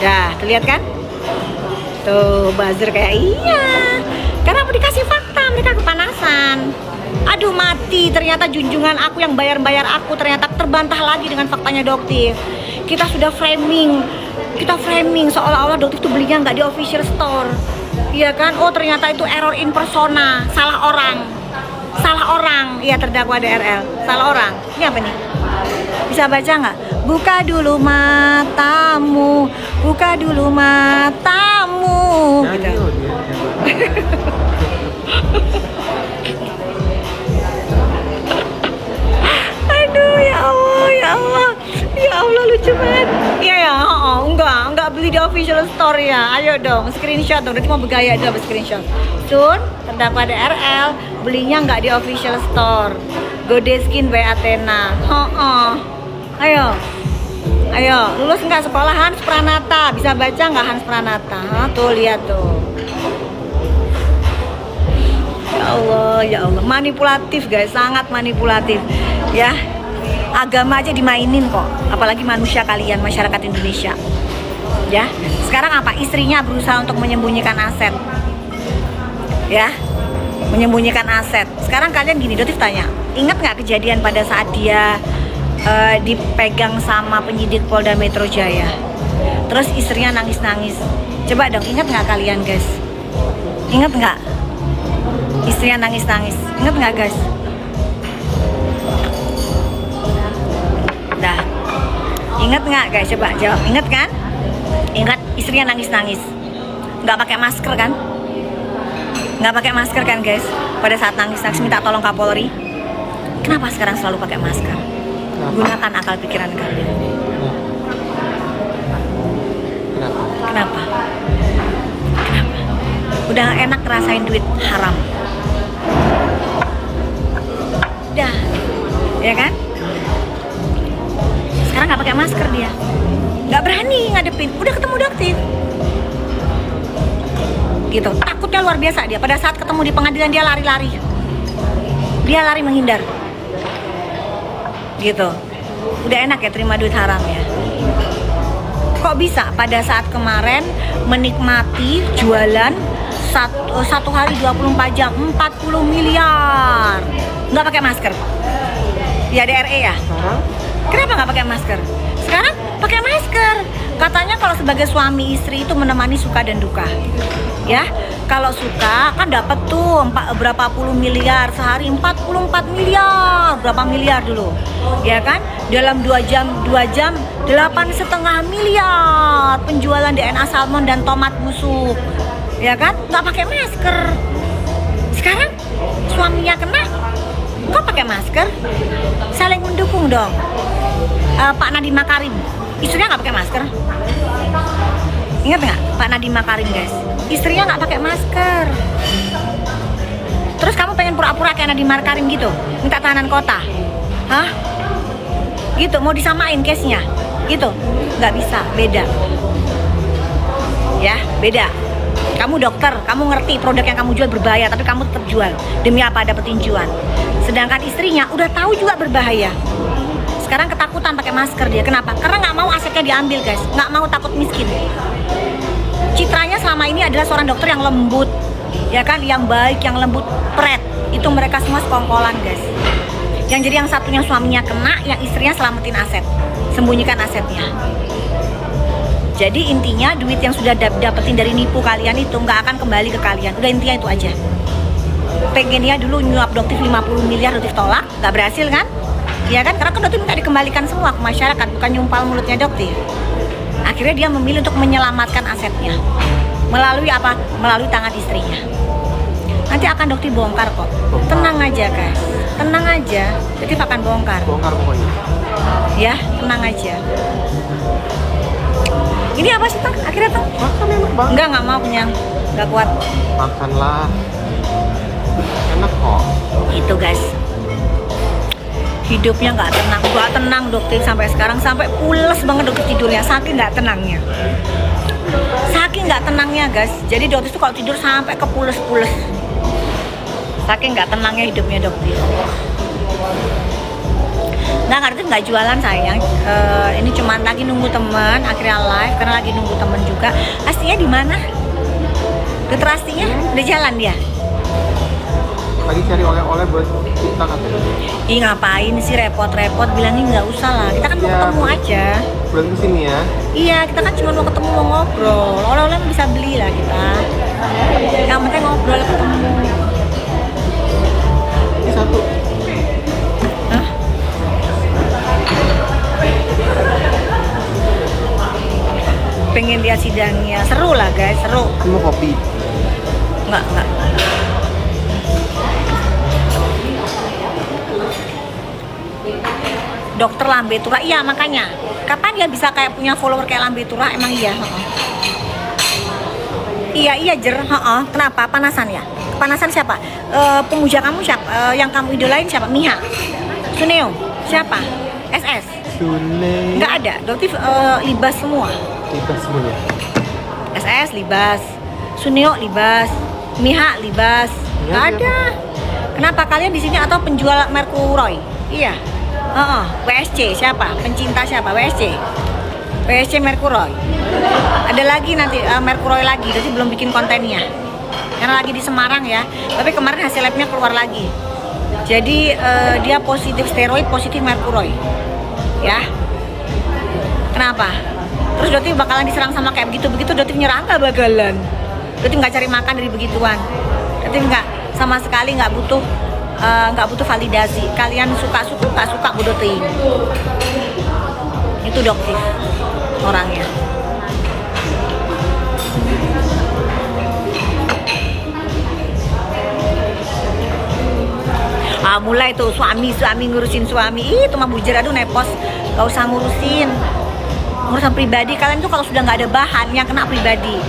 Dah, terlihat kan? Tuh, buzzer kayak iya. Karena aku dikasih fakta, mereka kepanasan. Aduh mati, ternyata junjungan aku yang bayar-bayar aku ternyata terbantah lagi dengan faktanya Doktif. Kita sudah framing seolah-olah Doktif itu belinya nggak di official store. Iya kan? Oh ternyata itu error in persona, salah orang. Iya terdakwa DRL, salah orang. Ini apa nih? Bisa baca nggak? Buka dulu matamu, gitu. Aduh ya Allah lucu banget. Iya ya, enggak beli di official store ya. Ayo dong, screenshot dong. Nanti mau bergaya aja screenshot. Sun, terdakwa DRL, belinya nggak di official store. Godeskin by Athena. Ayo, lulus nggak sekolah Hans Pranata? Bisa baca nggak Hans Pranata? Tuh lihat tuh. Ya Allah, manipulatif guys, sangat manipulatif. Ya, agama aja dimainin kok, apalagi manusia kalian, masyarakat Indonesia. Ya, sekarang apa? Istrinya berusaha untuk menyembunyikan aset. Ya, menyembunyikan aset. Sekarang kalian gini, Doktif tanya, ingat nggak kejadian pada saat dia dipegang sama penyidik Polda Metro Jaya? Terus istrinya nangis-nangis. Coba dong, ingat nggak kalian guys? Ingat nggak? Istrinya nangis-nangis. Ingat nggak guys? Dah. Ingat nggak guys? Coba jawab. Ingat kan? Ingat istrinya nangis-nangis. Nggak pakai masker kan? Nggak pakai masker kan guys? Pada saat nangis-nangis minta tolong Kapolri. Kenapa sekarang selalu pakai masker? Gunakan akal pikiran kalian. Kenapa? Udah enak ngerasain duit haram. Dah, ya kan? Sekarang nggak pakai masker dia, nggak berani ngadepin. Udah ketemu Doktif, gitu. Takutnya luar biasa dia. Pada saat ketemu di pengadilan dia lari-lari, dia lari menghindar, gitu. Udah enak ya terima duit haram ya. Kok bisa pada saat kemarin menikmati jualan satu hari 24 jam 40 miliar nggak pakai masker ya DRE ya? Kenapa nggak pakai masker? Sekarang pakai masker. Katanya kalau sebagai suami istri itu menemani suka dan duka. Ya, kalau suka kan dapat tuh berapa puluh miliar sehari, 44 miliar, berapa miliar dulu, ya kan? Dalam 2 jam 8,5 miliar penjualan DNA salmon dan tomat busuk, ya kan? Nggak pakai masker. Sekarang suaminya kena, kok pakai masker? Saling mendukung dong. Pak Nadiem Makarim, istrinya nggak pakai masker. Ingat nggak Pak Nadiem Makarim guys? Istrinya nggak pakai masker. Terus kamu pengen pura-pura kayak Nadiem Makarim gitu, minta tahanan kota? Hah? Gitu, mau disamain case-nya? Gitu, nggak bisa, beda. Ya, beda. Kamu dokter, kamu ngerti produk yang kamu jual berbahaya, tapi kamu tetap jual. Demi apa? Dapetin cuan. Sedangkan istrinya udah tahu juga berbahaya. Sekarang ketakutan pakai masker dia. Kenapa? Karena nggak mau asetnya diambil guys, nggak mau, takut miskin. Citranya selama ini adalah seorang dokter yang lembut, ya kan, yang baik, yang lembut, pret. Itu mereka semua sekongkolan guys. Yang jadi yang satunya suaminya kena, yang istrinya selamatin aset, sembunyikan asetnya. Jadi intinya duit yang sudah dapetin dari nipu kalian itu nggak akan kembali ke kalian. Udah intinya itu aja. Pengennya dulu nyuap Doktif 50 miliar, Doktif tolak, nggak berhasil kan? Ya kan, karena kan Doktif minta dikembalikan semua ke masyarakat, bukan nyumpal mulutnya Doktif. Akhirnya dia memilih untuk menyelamatkan asetnya. Melalui apa? Melalui tangan istrinya. Nanti akan Doktif bongkar kok. Tenang aja guys, tenang aja. Doktif akan bongkar. Bongkar pokoknya. Ya, tenang aja. Ini apa sih Tang? Akhirnya Tang? Makan enak banget. Nggak mau kenyang, nggak kuat. Makanlah. Enak kok. Itu guys. Hidupnya nggak tenang Doktif sampai sekarang, sampai pules banget Doktif tidurnya, saking nggak tenangnya. Saking nggak tenangnya guys. Jadi Doktif tuh kalau tidur sampai kepules-pules. Saking nggak tenangnya hidupnya Doktif. nggak jualan sayang. Ini cuman lagi nunggu teman, akhirnya live karena lagi nunggu teman juga. Astinya di mana? Dokter Astinya udah jalan dia. Lagi cari oleh-oleh buat kita katanya. Ih ngapain sih repot-repot, bilangin nggak usah lah. Kita kan mau Ya, ketemu aja. Bulan kesini ya. Iya, kita kan cuma mau ketemu mau ngobrol. Oleh-oleh bisa beli lah kita. Yang penting ngobrol ketemu. Ini satu. Hah? Pengen lihat sidangnya, seru lah guys, seru. Aku mau kopi. Enggak. Dokter Lambe Tura, iya makanya. Kapan dia bisa kayak punya follower kayak Lambe Tura? Emang iya. Iya Jer. Kenapa? Panasan ya? Panasan siapa? Pemuja kamu siapa? Yang kamu idolain siapa? Miha, Suneo, siapa? SS. Sune. Nggak ada. Dokter libas semua. Kita semuanya. SS libas, Suneo libas, Miha libas. Iya, Nggak iya. ada. Kenapa kalian di sini atau penjual Merkuroy? Iya. WSC siapa? Pencinta siapa? WSC Merkuroy. Ada lagi nanti Merkuroy lagi, jadi belum bikin kontennya. Karena lagi di Semarang ya. Tapi kemarin hasil labnya keluar lagi. Jadi dia positif steroid, positif Merkuroy. Ya. Kenapa? Terus Doti bakalan diserang sama kayak begitu-begitu, Doti nyerang nggak bakalan. Doti nggak cari makan dari begituan. Doti nggak sama sekali nggak butuh validasi. Kalian suka nggak suka Bu Doti. Itu Doktif orangnya. Mulai tuh suami ngurusin suami. Itu mah bujur, aduh nepos. Gak usah ngurusin urusan pribadi. Kalian tuh kalau sudah nggak ada bahan yang kena pribadi.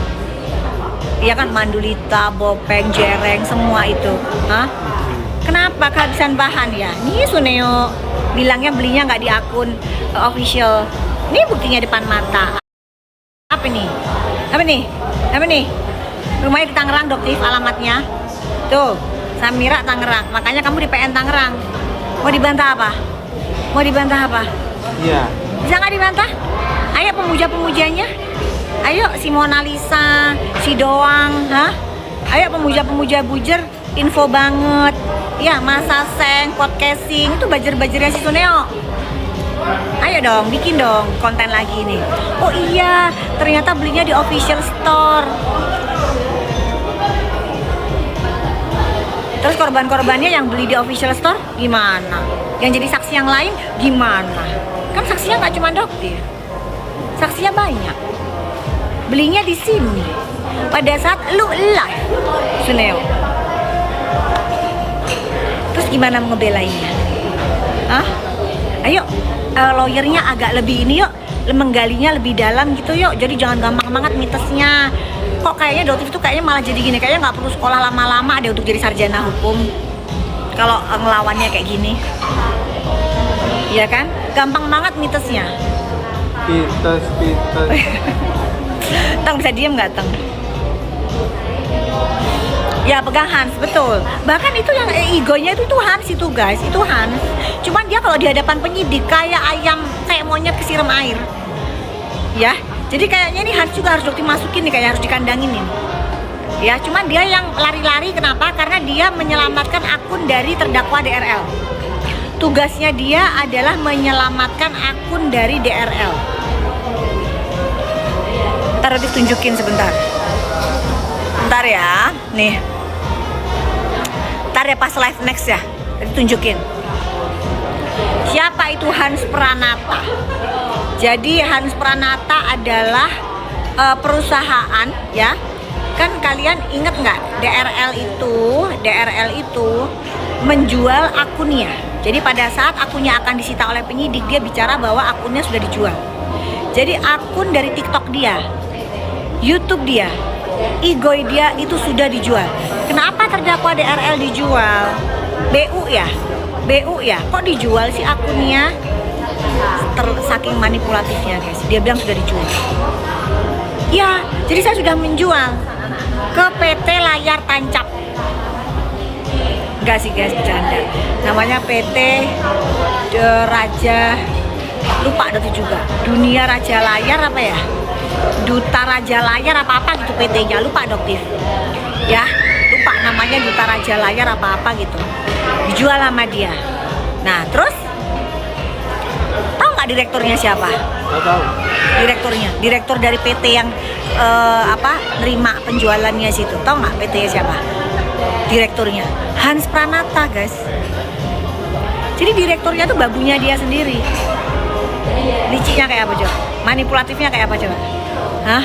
Iya kan, Mandulita, Bopeng, Jereng, semua itu. Hah? Kenapa kehabisan bahan ya? Nih Suneo bilangnya belinya nggak di akun official. Ini buktinya depan mata. Apa nih? Rumahnya di Tangerang, Doktif, alamatnya. Tuh, Samira Tangerang. Makanya kamu di PN Tangerang. Mau dibantah apa? Iya. Bisa nggak dibantah? Ayo pemuja-pemujanya. Ayo si Mona Lisa, si Doang, Ayo pemuja-pemuja bujer, info banget. Ya, Masa Seng, podcasting, itu bajer-bajernya si Suneo. Ayo dong, bikin dong konten lagi nih. Oh iya, ternyata belinya di official store. Terus korban-korbannya yang beli di official store gimana? Yang jadi saksi yang lain gimana? Kan saksinya nggak cuma Doktif, saksinya banyak. Belinya di sini pada saat lu live, Suneo. Terus gimana ngebelainnya? Ayo, lawyernya agak lebih ini yuk, menggalinya lebih dalam gitu yuk. Jadi jangan gampang banget mitosnya. Kok kayaknya Doktif tuh kayaknya malah jadi gini, kayaknya nggak perlu sekolah lama-lama ada untuk jadi sarjana hukum. Kalau ngelawannya kayak gini, iya kan? Gampang banget mitosnya. Pites. Tang bisa diem nggak Tang? Ya pegang Hans, betul. Bahkan itu yang egonya itu Hans itu guys, itu Hans. Cuman dia kalau di hadapan penyidik kayak ayam, kayak monyet kesiram air. Ya, jadi kayaknya nih Hans juga harus dimasukin nih, kayak harus dikandangin nih. Ya, cuman dia yang lari-lari kenapa? Karena dia menyelamatkan akun dari terdakwa DRL. Tugasnya dia adalah menyelamatkan akun dari DRL. Ntar ditunjukin sebentar. Bentar ya, nih. Ntar ya pas live next ya, ditunjukin. Siapa itu Hans Pranata? Jadi Hans Pranata adalah perusahaan ya. Kan kalian inget nggak DRL itu menjual akunnya. Jadi pada saat akunnya akan disita oleh penyidik, dia bicara bahwa akunnya sudah dijual. Jadi akun dari TikTok dia, YouTube dia, Igoi dia itu sudah dijual. Kenapa terdakwa DRL dijual? BU ya, kok dijual sih akunnya? Saking manipulatifnya guys, dia bilang sudah dijual. Ya, jadi saya sudah menjual ke PT Layar Tancap. Enggak sih guys, bercanda. Namanya PT Raja, lupa ada tuh juga. Dunia Raja Layar apa ya? Duta Raja Layar apa-apa gitu PT-nya, lupa Doktif. Ya, lupa namanya Duta Raja Layar apa-apa gitu. Dijual sama dia. Nah, terus tahu nggak direkturnya siapa? Nggak tahu. Direktur dari PT yang nerima penjualannya situ. Tahu nggak PT-nya siapa? Direkturnya Hans Pranata, guys. Jadi direkturnya tuh babunya dia sendiri. Liciknya kayak apa coba? Manipulatifnya kayak apa coba? Hah?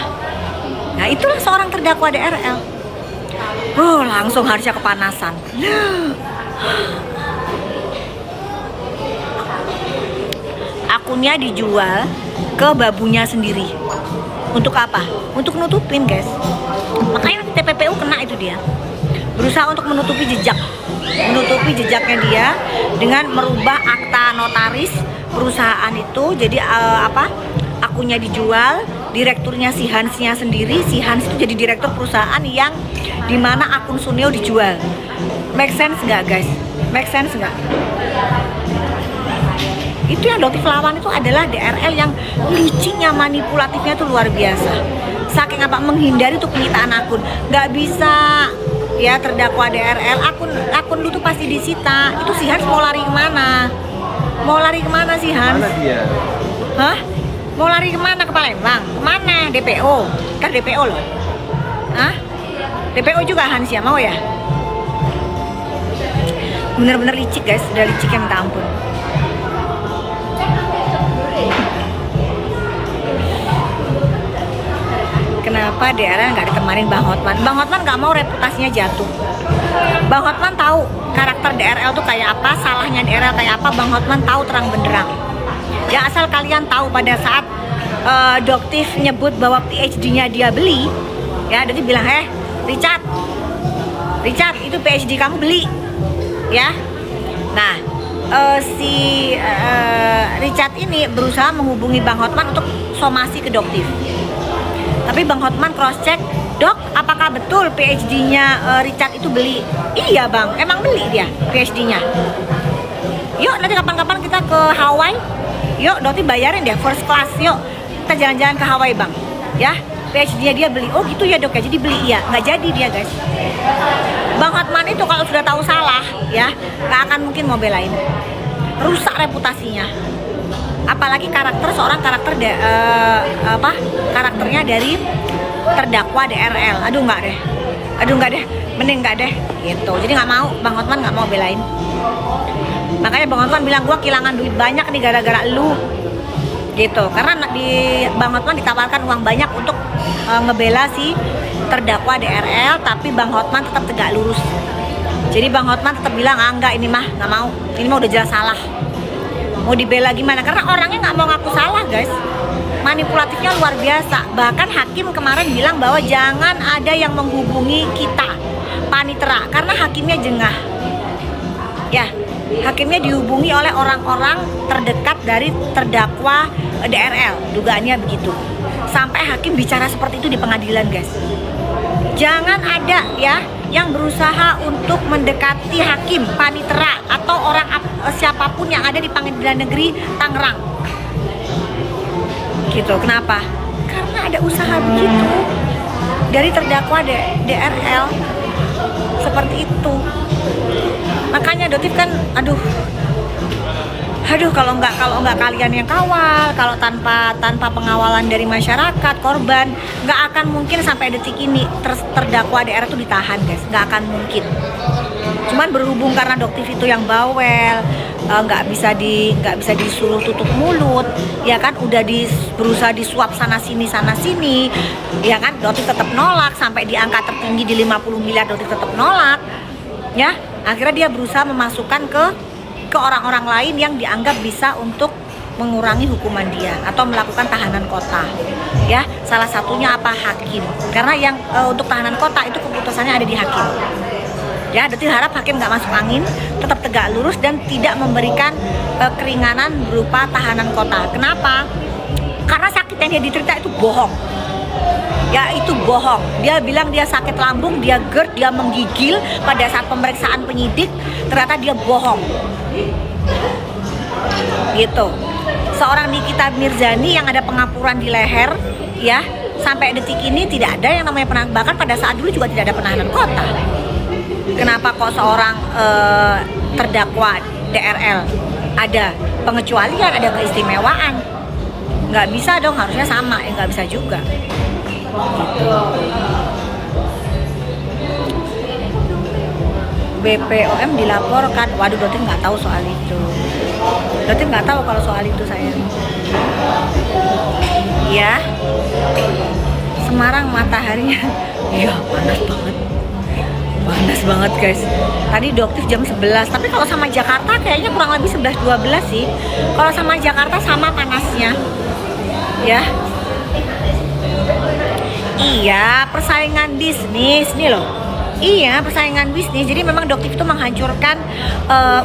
Nah, itulah seorang terdakwa DRL. Langsung harusnya kepanasan. Akunnya dijual ke babunya sendiri. Untuk apa? Untuk nutupin, guys. Makanya TPPU kena itu dia. Berusaha untuk menutupi jejaknya dia dengan merubah akta notaris perusahaan itu. Jadi akunnya dijual, direkturnya si Hansnya sendiri. Si Hans itu jadi direktur perusahaan yang dimana akun Suneo dijual. Make sense nggak, guys? Make sense nggak? Itu yang Doktif lawan itu adalah DRL yang liciknya, manipulatifnya tuh luar biasa. Saking menghindari tuh penyitaan akun. Nggak bisa ya terdakwa DRL, akun lu tuh pasti disita. Itu si Hans mau lari kemana? Mau lari kemana sih Hans? Mana dia? Hah? Mau lari kemana? Ke Palembang? Kemana? DPO? Kan DPO loh. Hah? DPO juga Hans ya? Mau ya? Bener-bener licik, guys. Udah licik yang minta ampun. Kenapa DRL nggak ditemanin Bang Hotman? Bang Hotman nggak mau reputasinya jatuh. Bang Hotman tahu karakter DRL tuh kayak apa, salahnya DRL kayak apa. Bang Hotman tahu terang benderang. Ya asal kalian tahu pada saat Doktif nyebut bahwa PhD-nya dia beli, ya Doktif bilang, Richard itu PhD kamu beli, ya. Nah si Richard ini berusaha menghubungi Bang Hotman untuk somasi ke Doktif. Tapi Bang Hotman cross check, Dok, apakah betul PhD-nya Richard itu beli? Iya Bang, emang beli dia PhD-nya. Yuk nanti kapan-kapan kita ke Hawaii. Yuk Doktif bayarin deh first class. Yuk kita jalan-jalan ke Hawaii Bang. Ya PhD-nya dia beli. Oh gitu ya Dok ya, jadi beli ya. Nggak jadi dia guys. Bang Hotman itu kalau sudah tahu salah ya nggak akan mungkin mau belain. Rusak reputasinya. Apalagi karakternya dari terdakwa DRL. Aduh nggak deh, mending nggak deh gitu. Jadi nggak mau, Bang Hotman nggak mau belain. Makanya Bang Hotman bilang gua kehilangan duit banyak nih gara-gara lu gitu, karena di Bang Hotman ditawarkan uang banyak untuk ngebela si terdakwa DRL, tapi Bang Hotman tetap tegak lurus. Jadi Bang Hotman tetap bilang enggak, ini mah nggak mau, ini mah udah jelas salah. Mau dibela gimana? Karena orangnya nggak mau ngaku salah, guys. Manipulatifnya luar biasa. Bahkan hakim kemarin bilang bahwa jangan ada yang menghubungi kita, panitera, karena hakimnya jengah. Ya, hakimnya dihubungi oleh orang-orang terdekat dari terdakwa DRL, dugaannya begitu. Sampai hakim bicara seperti itu di pengadilan, guys. Jangan ada ya yang berusaha untuk mendekati hakim, panitera, atau orang siapapun yang ada di pengadilan negeri Tangerang. Gitu. Kenapa? Karena ada usaha begitu dari terdakwa DRL seperti itu. Makanya Doktif kan, aduh kalau nggak kalian yang kawal, kalau tanpa pengawalan dari masyarakat, korban, nggak akan mungkin sampai detik ini terdakwa DRL itu ditahan, guys. Nggak akan mungkin. Cuman berhubung karena Doktif itu yang bawel, nggak bisa disuruh tutup mulut, ya kan, udah berusaha disuap sana sini, ya kan, Doktif tetap nolak sampai di angka tertinggi di 50 miliar, Doktif tetap nolak, ya. Akhirnya dia berusaha memasukkan ke orang-orang lain yang dianggap bisa untuk mengurangi hukuman dia atau melakukan tahanan kota, ya. Salah satunya apa? Hakim. Karena yang untuk tahanan kota itu keputusannya ada di hakim. Ya, Doktif harap hakim nggak masuk angin, tetap tegak lurus dan tidak memberikan keringanan berupa tahanan kota. Kenapa? Karena sakit yang dia diterita itu bohong. Ya itu bohong. Dia bilang dia sakit lambung, dia GERD, dia menggigil pada saat pemeriksaan penyidik. Ternyata dia bohong. Gitu. Seorang Nikita Mirzani yang ada pengapuran di leher, ya, sampai detik ini tidak ada yang namanya penahanan. Bahkan pada saat dulu juga tidak ada penahanan kota. Kenapa kok seorang terdakwa DRL ada pengecualian, ada keistimewaan? Nggak bisa dong, harusnya sama. Nggak bisa juga. Gitu. BPOM dilaporkan. Waduh, Doti nggak tahu soal itu. Doti nggak tahu kalau soal itu saya. Ya, Semarang mataharinya, ya panas banget guys. Tadi Doktif jam 11, tapi kalau sama Jakarta kayaknya kurang lebih 11-12 sih. Kalau sama Jakarta sama panasnya, ya. Iya, persaingan bisnis nih loh. Iya, persaingan bisnis. Jadi memang Doktif itu menghancurkan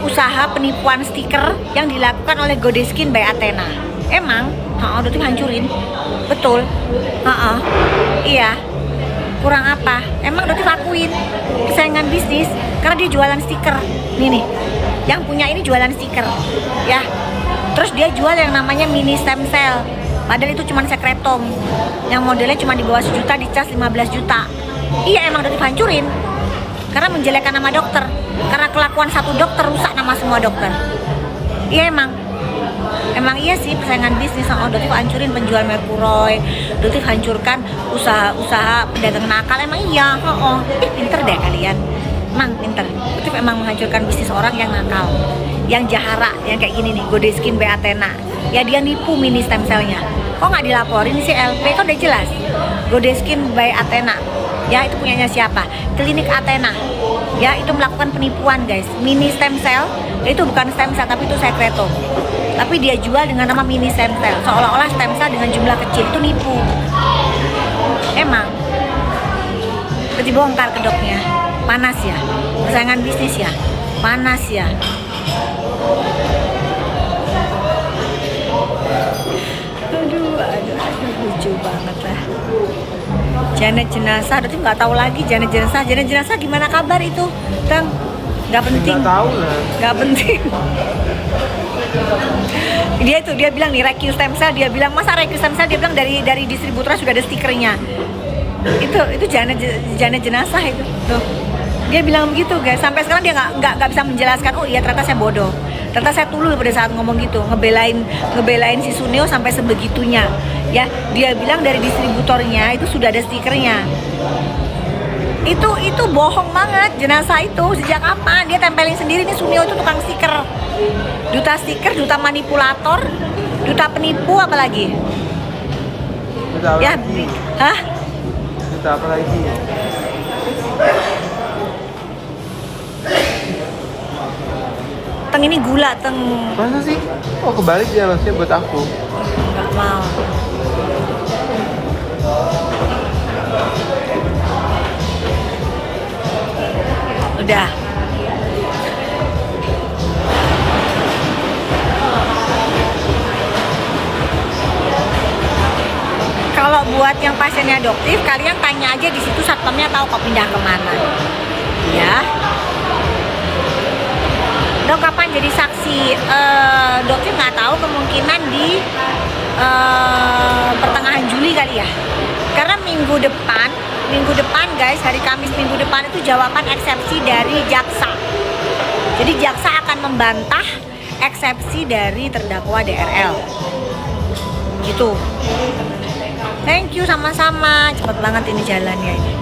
usaha penipuan stiker yang dilakukan oleh Godeskin by Athena. Emang, Doktif hancurin, betul. Iya. Kurang apa? Emang Doktif akuin persaingan bisnis karena dia jualan stiker. Nih, yang punya ini jualan stiker, ya. Terus dia jual yang namanya mini stem cell. Padahal itu cuma sekretom yang modelnya cuma di bawah 1 juta, dicas 15 juta. Iya, emang Doktif hancurin karena menjelekkan nama dokter. Karena kelakuan satu dokter rusak nama semua dokter. Iya, emang iya sih persaingan bisnis. Doktif hancurin penjual Merkuroy, Doktif hancurkan usaha-usaha pedagang nakal. Emang iya, pinter deh kalian. Emang pinter. Doktif emang menghancurkan bisnis orang yang nakal, yang jahara, yang kayak gini nih, Godeskin by Athena. Ya dia nipu mini stem cell-nya. Kok nggak dilaporin sih LP? Kok udah jelas. Godeskin by Athena. Ya itu punyanya siapa? Klinik Athena. Ya itu melakukan penipuan guys. Mini stem cell itu bukan stem cell tapi itu sekretom. Tapi dia jual dengan nama mini stem cell. Seolah-olah stem cell dengan jumlah kecil itu nipu. Emang. Berarti bongkar kedoknya. Panas ya. Persaingan bisnis ya. Panas ya. Aduh, lucu banget lah. Janet jenazah, Doktif nggak tahu lagi Janet jenazah gimana kabar itu, Tang? Nggak penting. Nggak tahu lah. Nggak penting. Dia bilang nih Requiem stem cell, dia bilang masa Requiem stem cell, dia bilang dari distributor sudah ada stikernya. Itu Janet jenazah itu, tuh. Dia bilang begitu guys, sampai sekarang dia nggak bisa menjelaskan. Oh iya, ternyata saya bodoh. Ternyata saya tulul pada saat ngomong gitu, ngebelain si Suneo sampai sebegitunya. Ya, dia bilang dari distributornya itu sudah ada stikernya. Itu bohong banget. Jenazah itu sejak kapan dia tempelin sendiri nih. Suneo itu tukang stiker, duta manipulator, duta penipu, apalagi? Duta apa ya, lagi? Hah? Duta apa lagi? Teng ini gula, Teng. Masa sih? Oh kebalik ya maksudnya buat aku. Nggak mau. Udah. Kalau buat yang pasiennya Doktif, kalian tanya aja di situ, satpamnya tahu kok pindah kemana. Ya. Dok kapan jadi saksi? Doktif nggak tahu, kemungkinan di pertengahan Juli kali ya. Karena minggu depan guys, hari Kamis minggu depan itu jawaban eksepsi dari jaksa. Jadi jaksa akan membantah eksepsi dari terdakwa DRL. Gitu. Thank you, sama-sama. Cepet banget ini jalannya ini.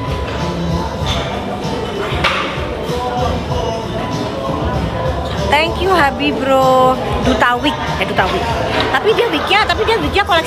Thank you Habib bro. Duta wig. Tapi dia wignya koleksi